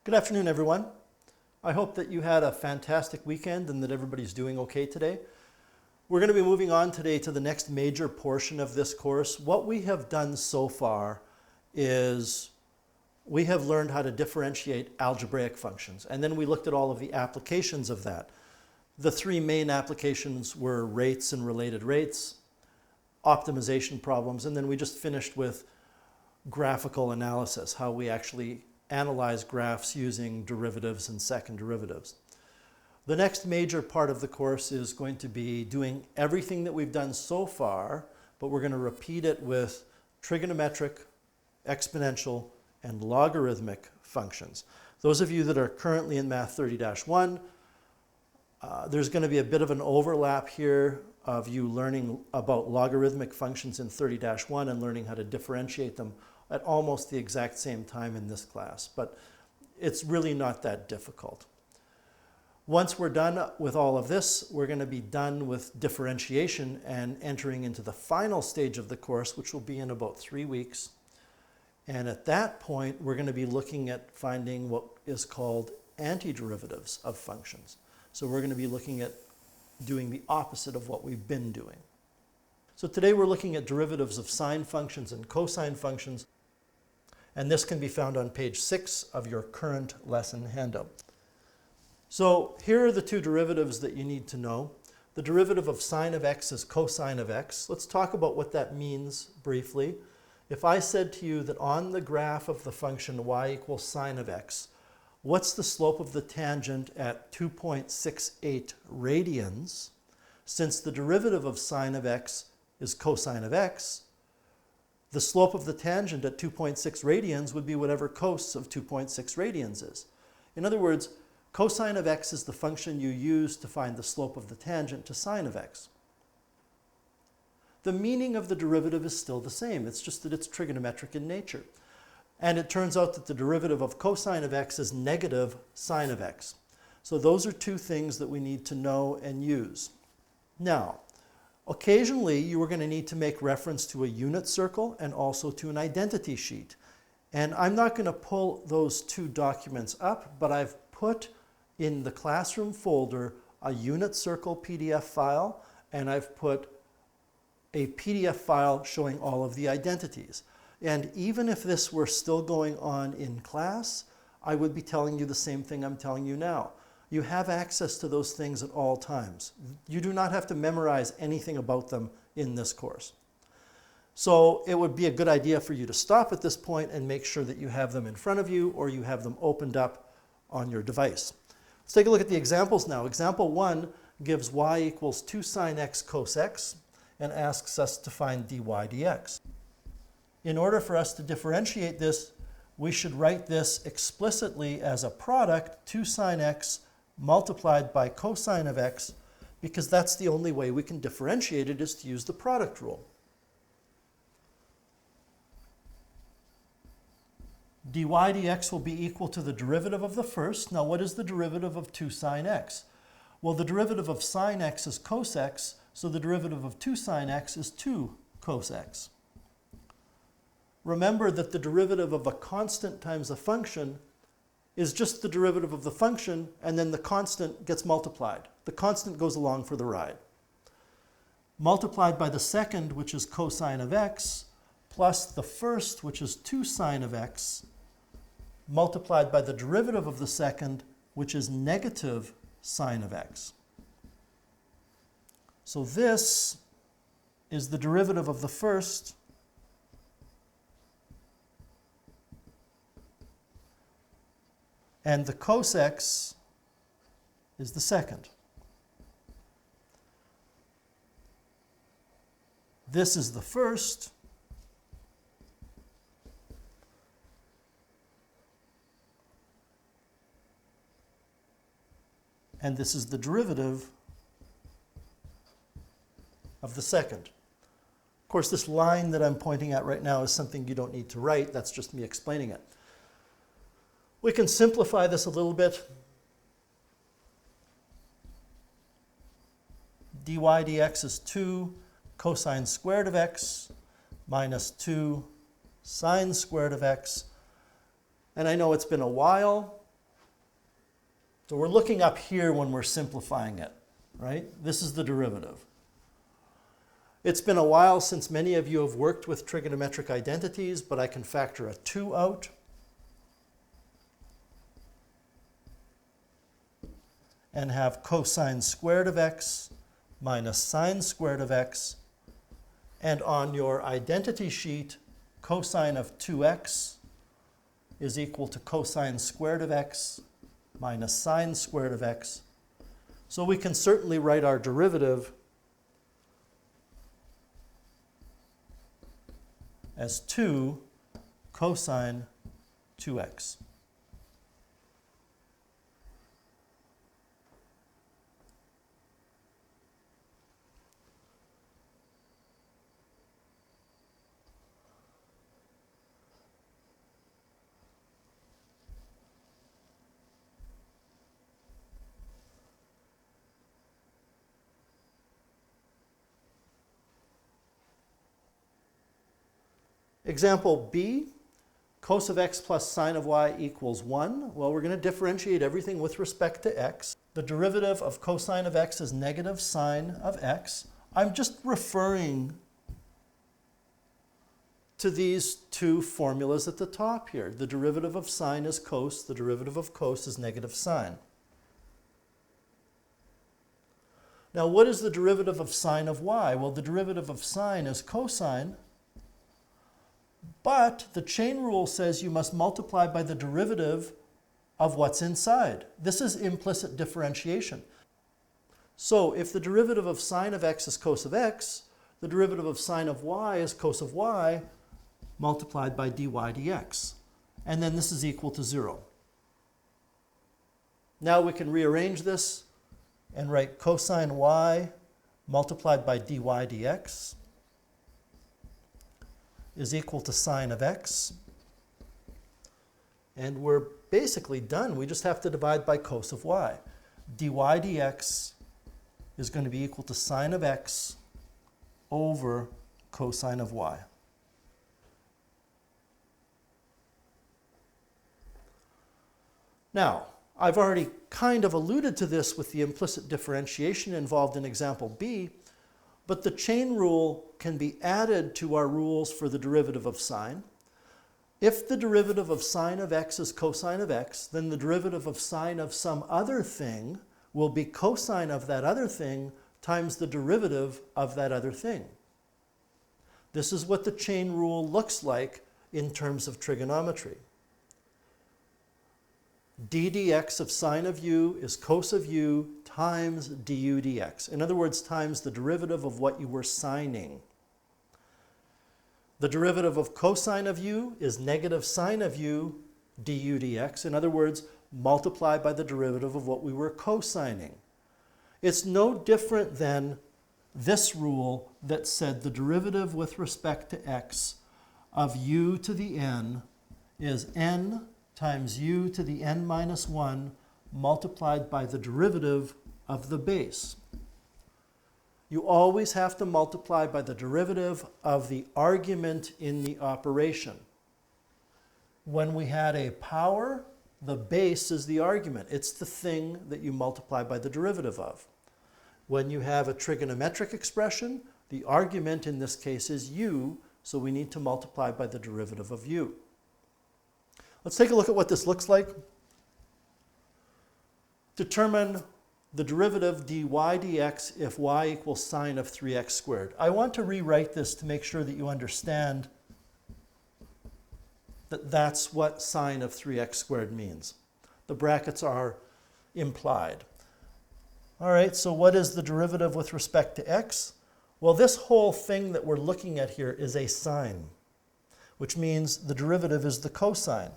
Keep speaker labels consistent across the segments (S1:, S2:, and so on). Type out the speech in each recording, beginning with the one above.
S1: Good afternoon, everyone. I hope that you had a fantastic weekend and that everybody's doing okay today. We're going to be moving on today to the next major portion of this course. What we have done so far is we have learned how to differentiate algebraic functions, and then we looked at all of the applications of that. The three main applications were rates and related rates, optimization problems, and then we just finished with graphical analysis, how we actually analyze graphs using derivatives and second derivatives. The next major part of the course is going to be doing everything that we've done so far, but we're going to repeat it with trigonometric, exponential, and logarithmic functions. Those of you that are currently in Math 30-1, there's going to be a bit of an overlap here of you learning about logarithmic functions in 30-1 and learning how to differentiate them at almost the exact same time in this class, but it's really not that difficult. Once we're done with all of this, we're going to be done with differentiation and entering into the final stage of the course, which will be in about 3 weeks. And at that point, we're going to be looking at finding what is called antiderivatives of functions. So we're going to be looking at doing the opposite of what we've been doing. So today we're looking at derivatives of sine functions and cosine functions, and this can be found on page 6 of your current lesson handout. So here are the two derivatives that you need to know. The derivative of sine of x is cosine of x. Let's talk about what that means briefly. If I said to you that on the graph of the function y equals sine of x, what's the slope of the tangent at 2.68 radians? Since the derivative of sine of x is cosine of x, the slope of the tangent at 2.6 radians would be whatever cos of 2.6 radians is. In other words, cosine of x is the function you use to find the slope of the tangent to sine of x. The meaning of the derivative is still the same. It's just that it's trigonometric in nature. And it turns out that the derivative of cosine of x is negative sine of x. So those are two things that we need to know and use. Now, occasionally you are going to need to make reference to a unit circle and also to an identity sheet. And I'm not going to pull those two documents up, but I've put in the classroom folder a unit circle PDF file, and I've put a PDF file showing all of the identities. And even if this were still going on in class, I would be telling you the same thing I'm telling you now. You have access to those things at all times. You do not have to memorize anything about them in this course. So it would be a good idea for you to stop at this point and make sure that you have them in front of you or you have them opened up on your device. Let's take a look at the examples now. Example 1 gives y equals 2 sine x cos x and asks us to find dy dx. In order for us to differentiate this, we should write this explicitly as a product 2 sine x multiplied by cosine of x, because that's the only way we can differentiate it is to use the product rule. dy dx will be equal to the derivative of the first. Now what is the derivative of 2 sine x? Well, the derivative of sine x is cos x, so the derivative of 2 sine x is 2 cos x. Remember that the derivative of a constant times a function is just the derivative of the function, and then the constant gets multiplied. The constant goes along for the ride. Multiplied by the second, which is cosine of x, plus the first, which is 2 sine of x, multiplied by the derivative of the second, which is negative sine of x. So this is the derivative of the first and the cos x is the second. This is the first, and this is the derivative of the second. Of course, this line that I'm pointing at right now is something you don't need to write. That's just me explaining it. We can simplify this a little bit. dy dx is 2 cosine squared of x minus 2 sine squared of x. And I know it's been a while, So we're looking up here when we're simplifying it, right? This is the derivative. It's been a while since many of you have worked with trigonometric identities, but I can factor a 2 out. And have cosine squared of x minus sine squared of x. And on your identity sheet, cosine of 2x is equal to cosine squared of x minus sine squared of x. So we can certainly write our derivative as 2 cosine 2x. Example B, cos of x plus sine of y equals 1. Well, we're going to differentiate everything with respect to x. The derivative of cosine of x is negative sine of x. I'm just referring to these two formulas at the top here. The derivative of sine is cos, the derivative of cos is negative sine. Now, what is the derivative of sine of y? Well, the derivative of sine is cosine. But the chain rule says you must multiply by the derivative of what's inside. This is implicit differentiation. So if the derivative of sine of x is cos of x, the derivative of sine of y is cos of y multiplied by dy dx. And then this is equal to 0. Now we can rearrange this and write cosine y multiplied by dy dx is equal to sine of x. And we're basically done. We just have to divide by cos of y. dy dx is going to be equal to sine of x over cosine of y. Now, I've already kind of alluded to this with the implicit differentiation involved in example B, but the chain rule can be added to our rules for the derivative of sine. If the derivative of sine of x is cosine of x, then the derivative of sine of some other thing will be cosine of that other thing times the derivative of that other thing. This is what the chain rule looks like in terms of trigonometry. d dx of sine of u is cos of u times du dx. In other words, times the derivative of what you were sining. The derivative of cosine of u is negative sine of u du dx. In other words, multiply by the derivative of what we were cosining. It's no different than this rule that said the derivative with respect to x of u to the n is n times u to the n minus 1 multiplied by the derivative of the base. You always have to multiply by the derivative of the argument in the operation. When we had a power, the base is the argument. It's the thing that you multiply by the derivative of. When you have a trigonometric expression, the argument in this case is u, so we need to multiply by the derivative of u. Let's take a look at what this looks like. Determine the derivative dy dx if y equals sine of 3x squared. I want to rewrite this to make sure that you understand that that's what sine of 3x squared means. The brackets are implied. All right, so what is the derivative with respect to x? Well, this whole thing that we're looking at here is a sine, which means the derivative is the cosine.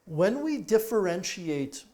S1: When we differentiate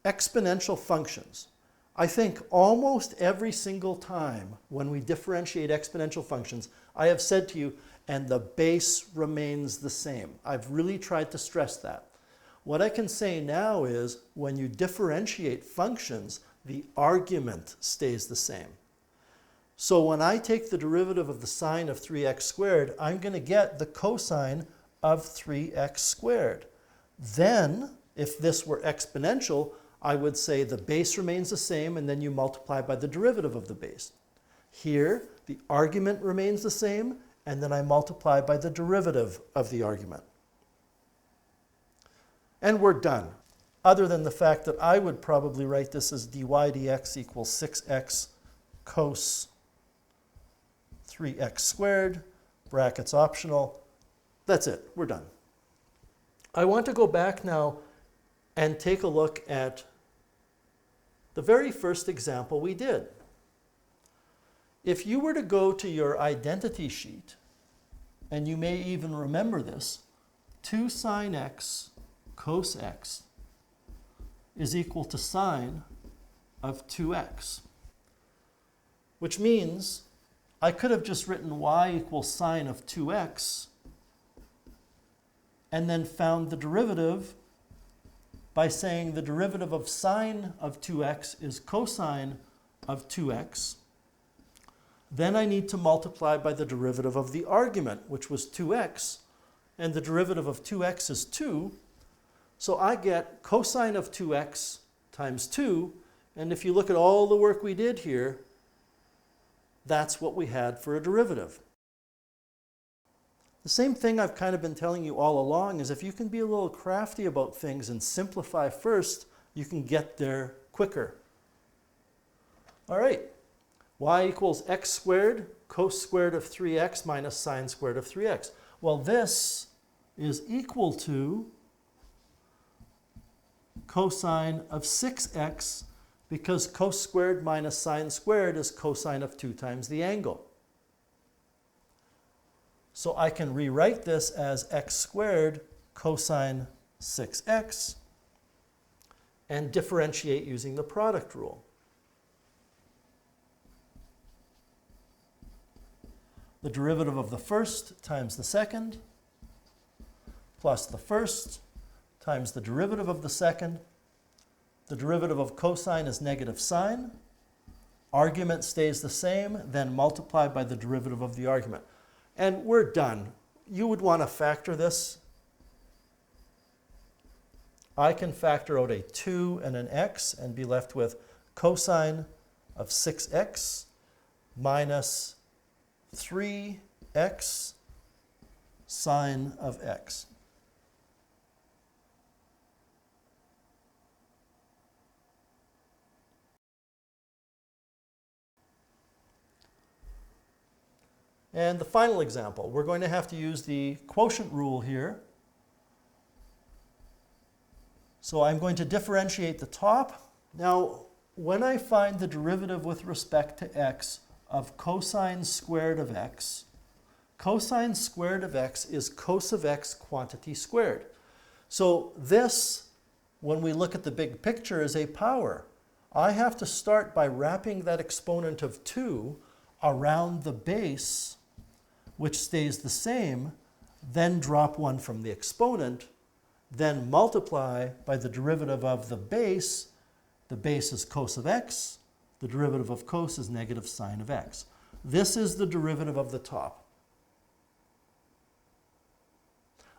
S1: exponential functions, I think almost every single time when we differentiate exponential functions, I have said to you, and the base remains the same. I've really tried to stress that. What I can say now is when you differentiate functions, the argument stays the same. So when I take the derivative of the sine of 3x squared, I'm going to get the cosine of 3x squared. Then If this were exponential, I would say the base remains the same and then you multiply by the derivative of the base. Here, the argument remains the same and then I multiply by the derivative of the argument. And we're done. Other than the fact that I would probably write this as dy dx equals 6x cos 3x squared, brackets optional. That's it, we're done. I want to go back now and take a look at the very first example we did. If you were to go to your identity sheet, and you may even remember this, 2 sine x cos x is equal to sine of 2x, which means I could have just written y equals sine of 2x and then found the derivative by saying the derivative of sine of 2x is cosine of 2x. Then I need to multiply by the derivative of the argument, which was 2x, and the derivative of 2x is 2. So I get cosine of 2x times 2, and if you look at all the work we did here, that's what we had for a derivative. The same thing I've kind of been telling you all along is if you can be a little crafty about things and simplify first, you can get there quicker. All right, y equals x squared cos squared of 3x minus sine squared of 3x. Well, this is equal to cosine of 6x because cos squared minus sine squared is cosine of 2 times the angle. So I can rewrite this as x squared cosine 6x and differentiate using the product rule. The derivative of the first times the second plus the first times the derivative of the second. The derivative of cosine is negative sine. Argument stays the same, then multiply by the derivative of the argument. And we're done. You would want to factor this. I can factor out a 2 and an x and be left with cosine of 6x minus 3x sine of x. And the final example, we're going to have to use the quotient rule here. So I'm going to differentiate the top. Now, when I find the derivative with respect to x of cosine squared of x, cosine squared of x is cos of x quantity squared. So this, when we look at the big picture, is a power. I have to start by wrapping that exponent of 2 around the base, which stays the same, then drop 1 from the exponent, then multiply by the derivative of the base. The base is cos of x. The derivative of cos is negative sine of x. This is the derivative of the top.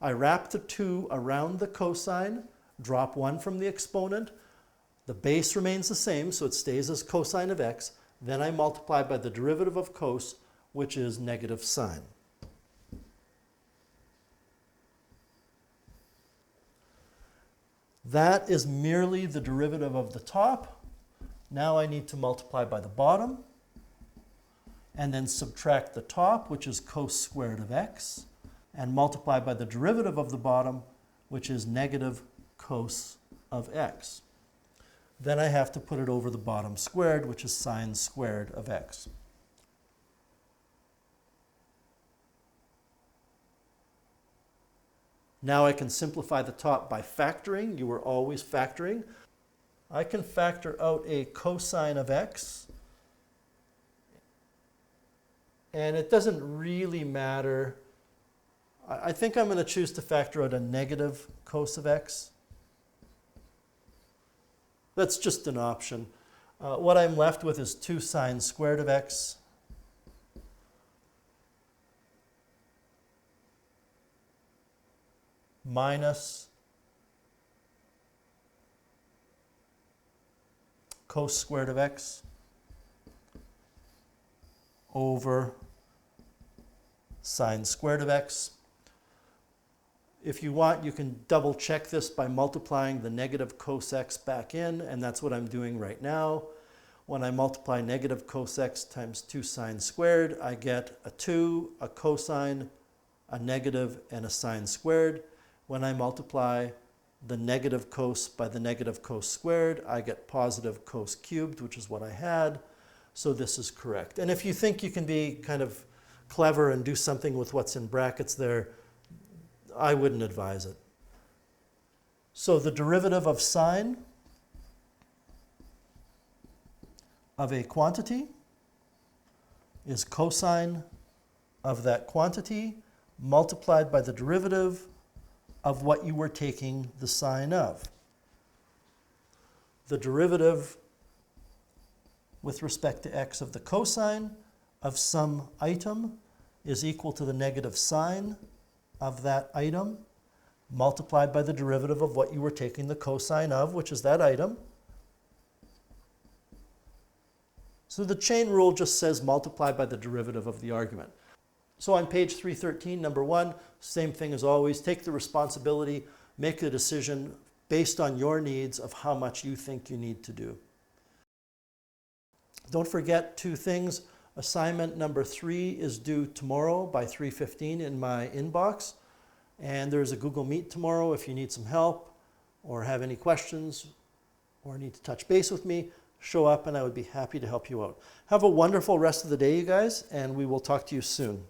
S1: I wrap the 2 around the cosine, drop 1 from the exponent. The base remains the same, so it stays as cosine of x. Then I multiply by the derivative of cos, which is negative sine. That is merely the derivative of the top. Now I need to multiply by the bottom and then subtract the top, which is cos squared of x, and multiply by the derivative of the bottom, which is negative cos of x. Then I have to put it over the bottom squared, which is sine squared of x. Now I can simplify the top by factoring. You were always factoring. I can factor out a cosine of x. And it doesn't really matter. I think I'm going to choose to factor out a negative cos of x. That's just an option. What I'm left with is 2 sine squared of x minus cos squared of x over sine squared of x. If you want, you can double check this by multiplying the negative cos x back in, and that's what I'm doing right now. When I multiply negative cos x times 2 sine squared, I get a 2, a cosine, a negative, and a sine squared. When I multiply the negative cos by the negative cos squared, I get positive cos cubed, which is what I had. So this is correct. And if you think you can be kind of clever and do something with what's in brackets there, I wouldn't advise it. So the derivative of sine of a quantity is cosine of that quantity multiplied by the derivative of what you were taking the sine of. The derivative with respect to x of the cosine of some item is equal to the negative sine of that item multiplied by the derivative of what you were taking the cosine of, which is that item. So the chain rule just says multiply by the derivative of the argument. So on page 313, number 1, same thing as always, take the responsibility, make a decision based on your needs of how much you think you need to do. Don't forget 2 things. Assignment number 3 is due tomorrow by 3:15 in my inbox. And there's a Google Meet tomorrow if you need some help or have any questions or need to touch base with me. Show up and I would be happy to help you out. Have a wonderful rest of the day, you guys, and we will talk to you soon.